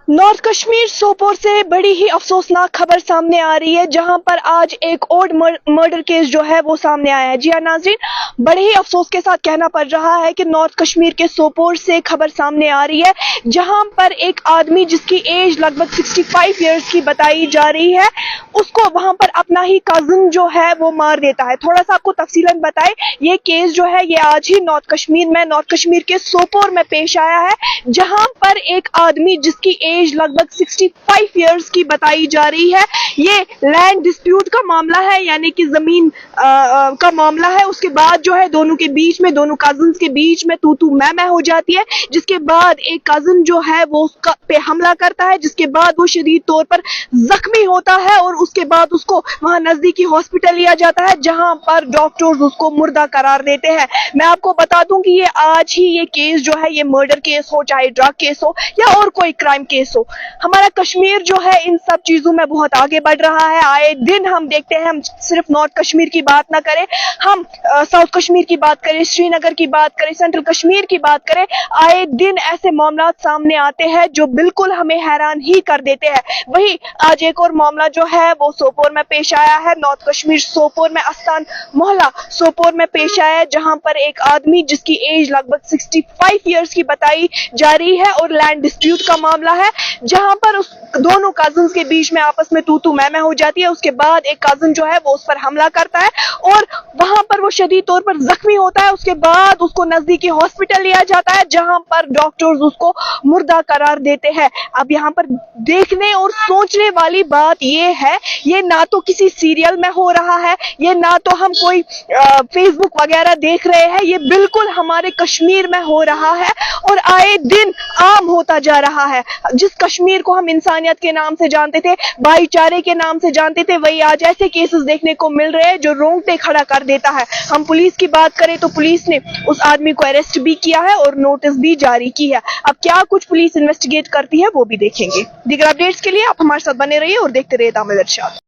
North Kashmir Sopore से बड़ी ही अफसोसनाक खबर सामने आ रही है, जहां पर आज एक और मर्डर केस जो है वो सामने आया है। जी हाँ नाज़रीन, बड़े ही अफसोस के साथ कहना पड़ रहा है कि नॉर्थ कश्मीर के सोपोर से खबर सामने आ रही है, जहां पर एक आदमी जिसकी एज लगभग 65 इयर्स की बताई जा रही है, उसको वहां पर अपना ही कजिन जो है वो मार देता है। थोड़ा सा आपको तफसीलन बताए, ये केस जो है ये आज ही नॉर्थ कश्मीर के सोपोर में पेश आया है, जहां पर एक आदमी जिसकी एज लगभग 65 इयर्स की बताई जा रही है, ये लैंड डिस्प्यूट का मामला है, यानी कि जमीन का मामला है। उसके बाद जो है दोनों कजिन्स के बीच में तू मैं हो जाती है, जिसके बाद एक कजिन जो है वो उसका पे हमला करता है, जिसके बाद वो शदीद तौर पर जख्मी होता है और उसके बाद उसको वहां नजदीकी हॉस्पिटल लिया जाता है, जहां पर डॉक्टर्स उसको मुर्दा करार देते हैं। मैं आपको बता दूं कि ये आज ही ये केस जो है, ये मर्डर केस हो, चाहे ड्रग केस हो या और कोई क्राइम केस हो, हमारा कश्मीर जो है इन सब चीजों में बहुत आगे बढ़ रहा है। आए दिन हम देखते हैं, हम सिर्फ नॉर्थ कश्मीर की बात ना करें, हम साउथ कश्मीर की बात करें, श्रीनगर की बात करें, सेंट्रल कश्मीर की बात करें, आए दिन ऐसे मामला सामने आते हैं जो बिल्कुल हमें हैरान ही कर देते हैं। वही आज एक और मामला जो है वो सोपोर में पेश आया है। नॉर्थ कश्मीर सोपोर में अस्तान मोहल्ला सोपोर में पेश आया है, जहां पर एक आदमी जिसकी एज लगभग 65 इयर्स की बताई जा रही है और लैंड डिस्प्यूट का मामला है, जहां पर उस दोनों कजिन्स के बीच में आपस में तू मैं हो जाती है। उसके बाद एक कजिन जो है वो उस पर हमला करता है और वहां पर वो शदीद तौर पर जख्मी होता है। उसके बाद उसको नजदीकी हॉस्पिटल लिया जाता है, जहां पर डॉक्टर्स उसको मुर्दा करार देते हैं। अब यहाँ पर देखने और सोचने वाली बात ये है, ये ना तो किसी सीरियल में हो रहा है, ये ना तो हम कोई फेसबुक वगैरह देख रहे हैं, ये बिल्कुल हमारे कश्मीर में हो रहा है और आए दिन आम होता जा रहा है। जिस कश्मीर को हम इंसानियत के नाम से जानते थे, भाईचारे के नाम से जानते थे, वही आज ऐसे केसेस देखने को मिल रहे हैं जो रोंगटे खड़ा कर देता है। हम पुलिस की बात करें तो पुलिस ने उस आदमी को अरेस्ट भी किया है और नोटिस भी जारी की है। अब क्या कुछ पुलिस इन्वेस्टिगेट करती है वो भी देखेंगे। दीगर अपडेट्स के लिए आप हमारे साथ बने रहिए और देखते रहिए दामद इरशाद।